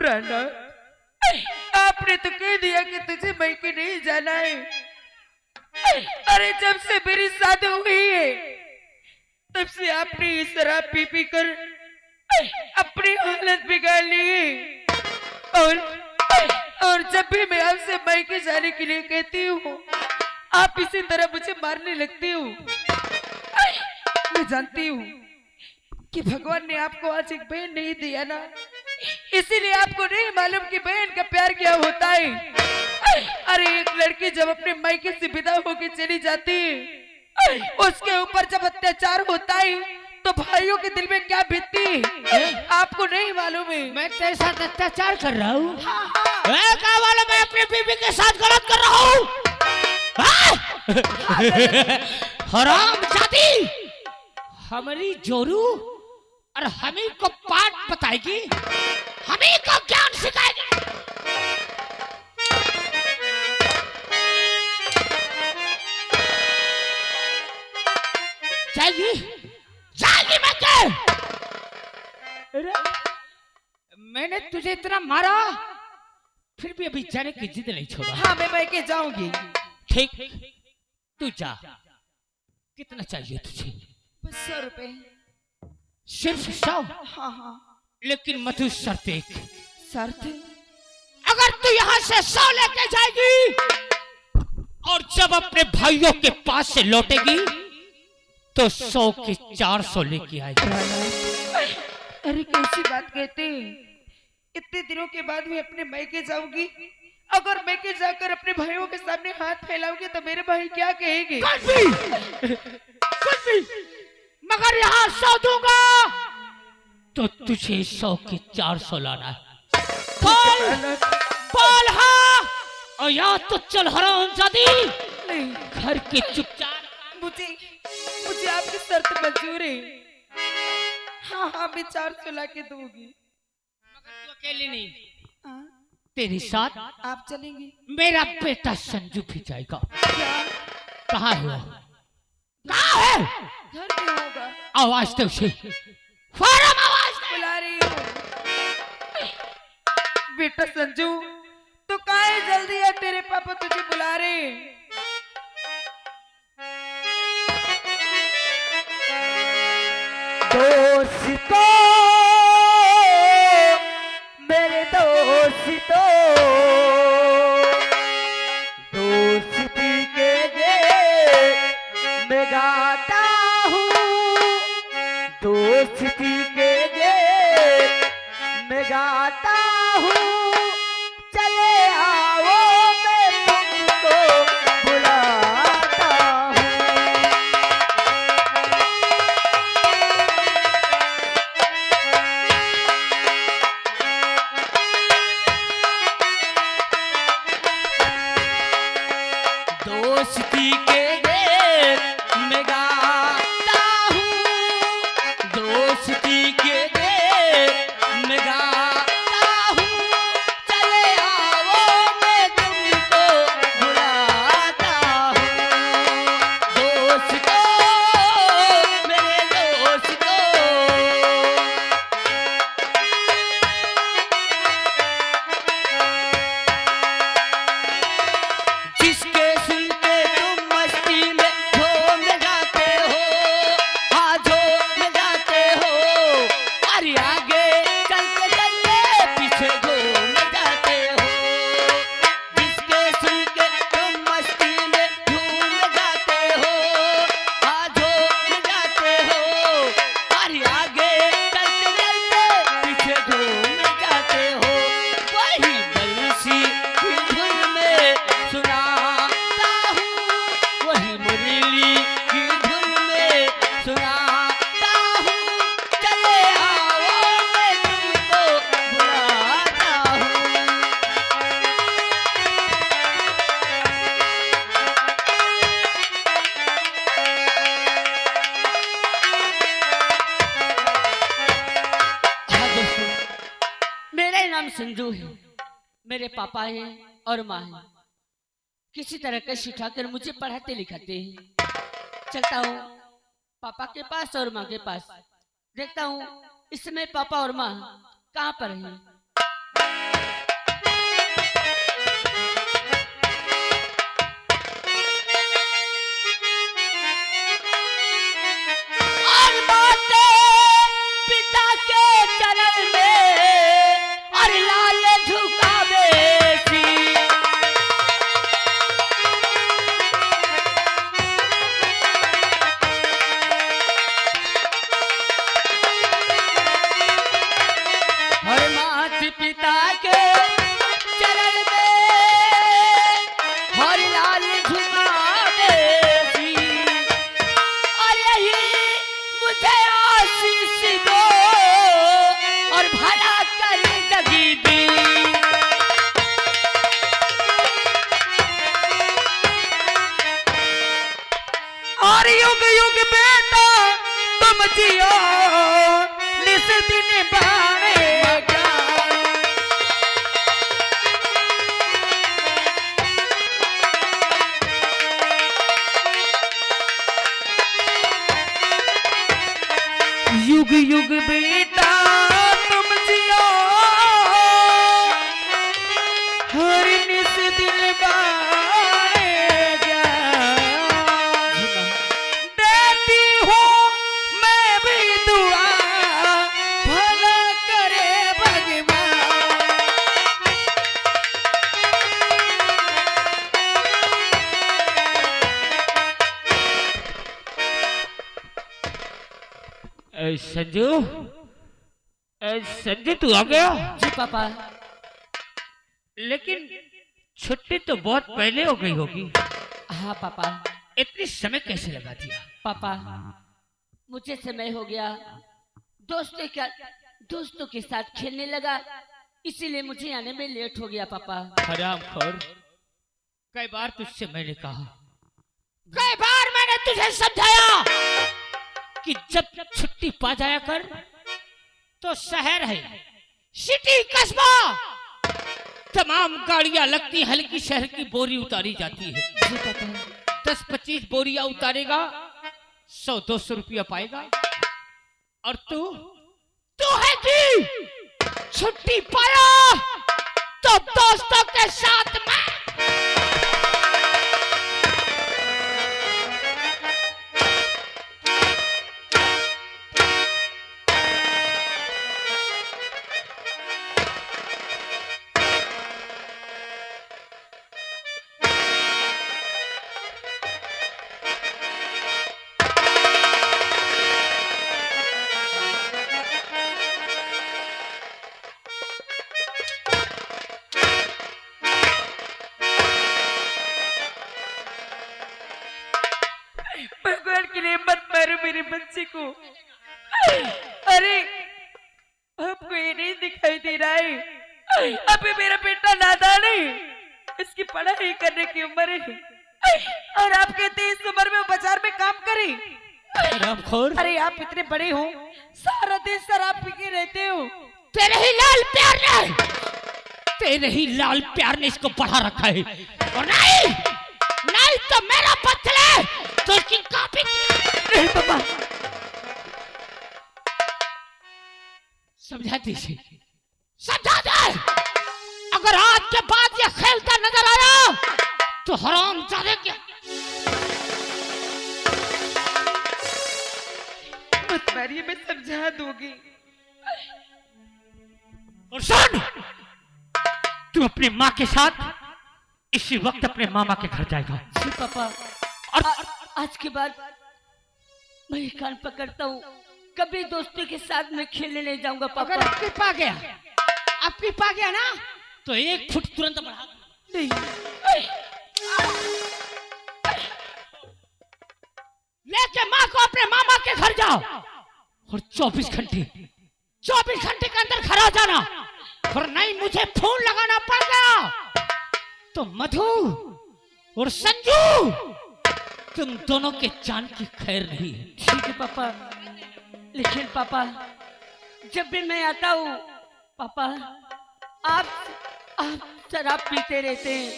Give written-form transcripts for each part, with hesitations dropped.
प्राणनाथ, आपने तो कह दिया कि तुझे मायके नहीं जाना है। अरे जब से मेरी शादी हुई है तब से आपने ये शराब पी पी कर अपनी हालत बिगाड़ ली है। और जब भी मैं आपसे मायके जाने के लिए कहती हूँ आप इसी तरह मुझे मारने लगती हो। मैं जानती हूँ कि भगवान ने आपको आज एक बहन नहीं दिया ना, इसीलिए आपको नहीं मालूम कि बहन का प्यार क्या होता है। अरे एक लड़की जब अपने मायके से विदा होकर चली जाती है, उसके ऊपर जब अत्याचार होता है तो भाइयों के दिल में क्या बीतती है आपको नहीं मालूम है। मैं तेरे साथ अत्याचार कर रहा हूँ? हाँ, हाँ। मैं अपनी बीवी के साथ गलत कर रहा हूँ? हराम जाती, हमारी जोरू और हमी को पाठ बताएगी, हमी को ज्ञान सिखाएगी। जाएगी जाएगी मैं क्या? मैंने तुझे इतना मारा फिर भी अभी जाने की जिद नहीं छोड़ा। हाँ मैं मायके जाऊंगी। ठीक, तू जा। कितना चाहिए तुझे? बस 100 रुपए। सिर्फ 100? हाँ हाँ। लेकिन मधु शर्त एक। शर्त? अगर तू यहाँ से 100 लेके जाएगी और जब अपने भाइयों के पास से लौटेगी तो 100 के 400 लेके आएगी। अरे कैसी बात कहते हैं, इतने दिनों के बाद मैं अपने मायके जाऊंगी। अगर मायके जाकर अपने भाइयों के सामने हाथ फैलाऊंगी तो मेरे भाई क्या कहेंगे? कुछ भी, मगर यहाँ 100 दूंगा तो तुझे 100 के 400 लाना है। बोल हाँ और या तो चल हरामजादी घर के चुपचाप। मुझे आपकी शर्त मंजूर है। हाँ हाँ मैं 400 ला के दूंगी। मगर तू अकेली नहीं, तेरे साथ आप चलेंगे? मेरा बेटा संजू भी जाएगा। क्या? कहाँ है वो? कहाँ है? घर पे होगा। आवाज दे उसे, फौरन आवाज दे। बुला रही हूँ। बेटा संजू तू कहाँ है? जल्दी आ, तेरे पापा तुझे बुला रहे हैं। दोस्तों, मेरे दोस्तों, दोस्ती के गीत मैं गाता हूँ, दोस्ती के गीत मैं गाता हूँ। चले आओ मैं तुमको बुलाता हूँ। दोस्ती के गीत मैं गाता हूँ, दोस्ती के गीत मैं गाता हूँ। चले आओ मैं तुमको बुलाता हूँ। दोस्तों, मेरे दोस्तों, जिसके सुनते तुम मस्ती में झूम जाते हो, हाँ झूम जाते हो। अरे आगे चलते चलते पीछे घूम जाते हो। जिसके सुनते तुम मस्ती में झूम जाते हो, हाँ झूम जाते हो। अरे आगे चलते चलते पीछे घूम जाते हो। वही बंसी की धुन में सुनाता हूँ, वही मुरली की धुन में सुनाता हूँ। चले आओ मैं तुमको बुलाता हूँ। हाँ दोस्तों, मेरा नाम संजू है। मेरे पापा हैं और माँ है। किसी तरह का सिखाकर मुझे पढ़ाते लिखाते हैं। चलता हूँ पापा के पास और माँ के पास, देखता हूँ इस समय पापा और माँ कहाँ पर हैं। युग युग बेटा तुम जियो निस दिन बाणेगा। युग युग बेटा तुम जियो हर निस दिन बाणेगा। देती हूँ मैं भी दुआ भला करे भगवान। संजू, संजू तू आ गया? जी पापा। लेकिन छुट्टी तो बहुत पहले हो गई होगी। हाँ पापा। इतनी समय कैसे लगा दिया? पापा मुझे समय हो गया, दोस्तों के साथ खेलने लगा, इसीलिए मुझे आने में लेट हो गया पापा। हरामखोर, कई बार तुझसे मैंने कहा, कई बार मैंने तुझे समझाया कि जब छुट्टी पा जाया कर तो शहर है, सिटी, कस्बा, तमाम गाड़ियां लगती, हल्की शहर की बोरी उतारी जाती है। 10-25 बोरियां उतारेगा, 100-200 रुपया पाएगा। और तू है कि छुट्टी पाया तो दोस्तों के साथ में भगवान की रहमत मत मारो मेरे बच्चे को। अरे आपको ये नहीं दिखाई दे रहा है, अभी मेरा बेटा नादान है, इसकी पढ़ाई करने की उम्र है, और आप कहते हैं इस उम्र में बाजार में काम करे। हरामखोर, अरे आप इतने बड़े हो, सारा दिन शराब पी के रहते हो। तेरे ही लाल प्यार ने, तेरे ही लाल प्यार ने इसको बढ़ा रखा है। और नहीं तो मेरा बदले तो इसकी कॉपी। नहीं पापा, समझा दीजिए, समझा दे। अगर आज के बाद ये खेलता नजर आया तो हराम जाने क्या। मत मारिए, मैं समझा दूंगी। और सुन, तू अपनी माँ के साथ इसी वक्त अपने मामा के घर जाएगा। जी पापा। और आज के बाद मैं ये कान पकड़ता हूँ, कभी दोस्तों के साथ मैं खेलने नहीं जाऊंगा पापा। अगर आपके पा गया ना तो 1 फुट तुरंत बढ़ा। नहीं, लेके माँ को अपने मामा के घर जाओ और 24 घंटे के अंदर घर आ जाना। और नहीं मुझे फोन लगाना पड़ गया तो मधु और संजू, तुम दोनों के जान की खैर नहीं है। ठीक है पापा। लेकिन पापा जब भी मैं आता हूँ पापा, आप शराब पीते रहते हैं।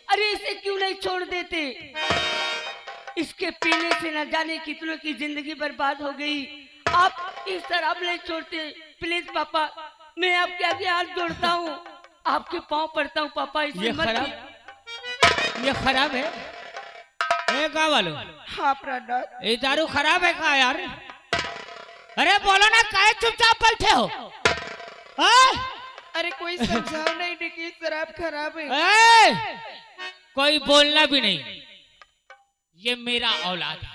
अरे इसे क्यों नहीं छोड़ देते? इसके पीने से न जाने कितनों की जिंदगी बर्बाद हो गई। आप इस शराब नहीं छोड़ते। प्लीज पापा, मैं आपके आगे हाथ जोड़ता हूँ, आपके पाँव पड़ता हूँ पापा। इसे ये खराब है। ए गाँव वालों, हाँ प्राणनाथ, ये दारू खराब है का यार? अरे बोलो ना, काहे चुपचाप बैठे हो? अरे कोई समझाओ नहीं कि शराब खराब है। कोई बोलना भी नहीं। ये मेरा औलाद है,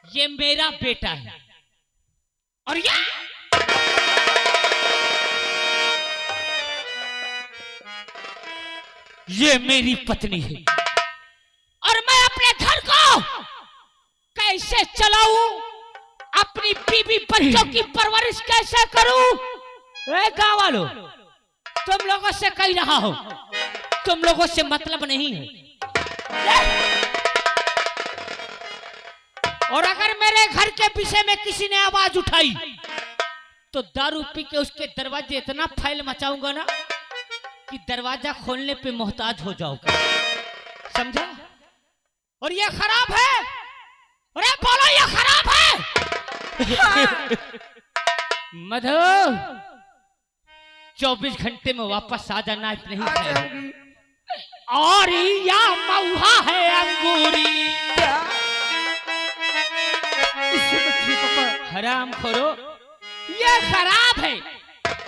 ये मेरा बेटा है, और ये मेरी पत्नी है। और मैं अपने घर को कैसे चलाऊं, अपनी बीवी बच्चों की परवरिश कैसे करूं? गाँव वालों, तुम लोगों से कह रहा हूं, तुम लोगों से मतलब नहीं है। और अगर मेरे घर के पीछे में किसी ने आवाज उठाई तो दारू पी के उसके दरवाजे इतना फैल मचाऊंगा ना कि दरवाजा खोलने पे मोहताज हो जाओगे, समझा? और ये खराब है, अरे बोलो ये खराब है। मधु 24 घंटे में वापस आ जाना, इतने आ ही है। जाऊंगी। और या मऊहा है अंगूरी, क्या? इससे बचिए पापा। हराम खोरो, ये खराब है,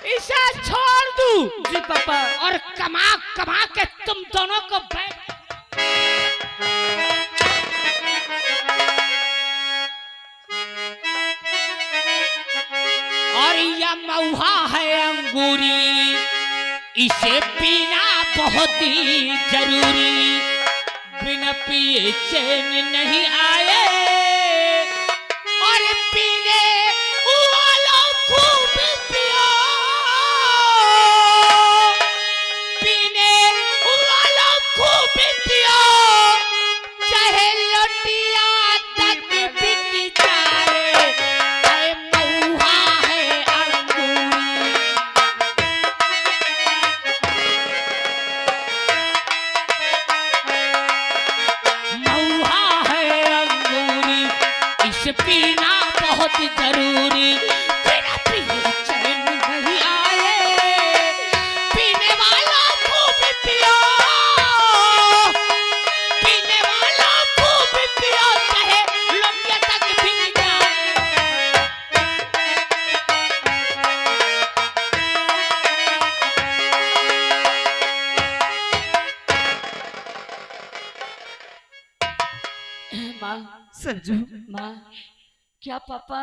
इसे छोड़ दूं। जी पापा। और कमा कमा के तुम दोनों को बैठ और यह मऊहा है अंगूरी, इसे पीना बहुत ही जरूरी, बिना पिए चैन नहीं आए, और पीने वालों खूब पियो, पीने वालों खूब पियो, चाहे लोटिया तक बिक जाए, ऐ मऊहा है अंगूरी। मऊहा है अंगूरी, इसे पीना बहुत जरूरी, बिना पिए चैन नहीं आए, पीने वाला खूब पियो, पीने वाला खूब पियो, चाहे लोटिया तक बिक जाए। माँ, संजू, माँ, क्या पापा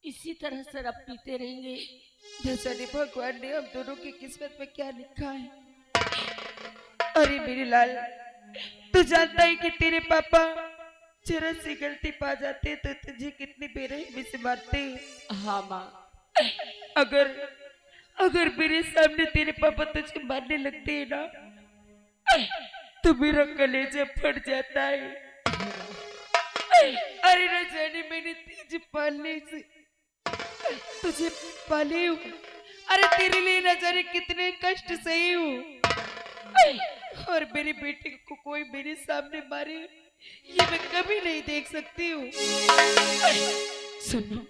इसी तरह शराब पीते रहेंगे? न जाने भगवान ने हम दोनों की किस्मत में क्या लिखा है। अरे मेरे लाल, तू जानता है कि तेरे पापा जरा सी गलती पा जाते तो तुझे कितनी बेरहमी से मारते। हाँ माँ। अगर अगर मेरे सामने तेरे पापा तुझे मारने लगते हैं ना, तो मेरा कलेजा फट जाता है। अरे न जाने मैंने तुझे पालने से तुझे पाले हूँ, अरे तेरे लिए न जाने कितने कष्ट सही हूँ, और मेरे बेटे को कोई मेरे सामने मारे ये मैं कभी नहीं देख सकती हूँ। सुनो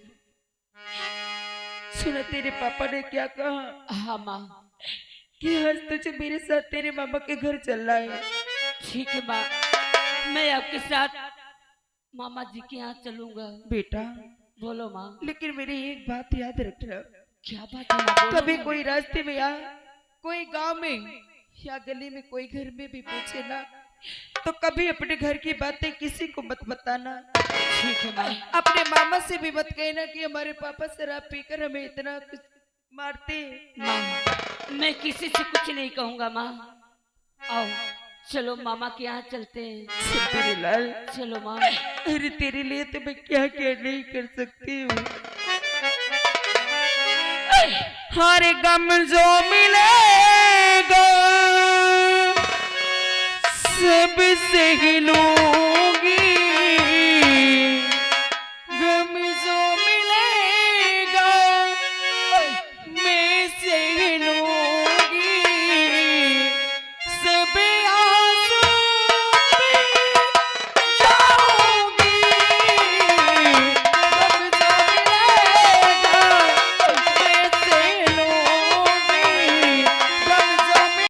सुनो, तेरे पापा ने क्या कहा हाँ माँ। कि आज तुझे मेरे साथ तेरे मामा के घर चलना है। ठीक है माँ, मैं आपके साथ मामा जी के यहाँ चलूंगा। बेटा बोलो माँ। लेकिन मेरी एक बात याद रखना, क्या बात है माँ? बोलो कभी ना। कोई रास्ते में या कोई गांव में या गली में कोई घर में भी पूछे ना, तो कभी अपने घर की बातें किसी को मत बताना। ठीक है माँ। अपने मामा से भी मत कहना कि हमारे पापा शराब पीकर हमें इतना कुछ मारते हैं। माँ, मैं किसी से कुछ नहीं कहूँगा माँ। आओ चलो मामा के यहाँ चलते हैं। तेरे लाल, चलो माँ। अरे तेरे लिए तो मैं क्या क्या नहीं कर सकती हूँ। हर गम जो मिलेगा सबसे ही लूं,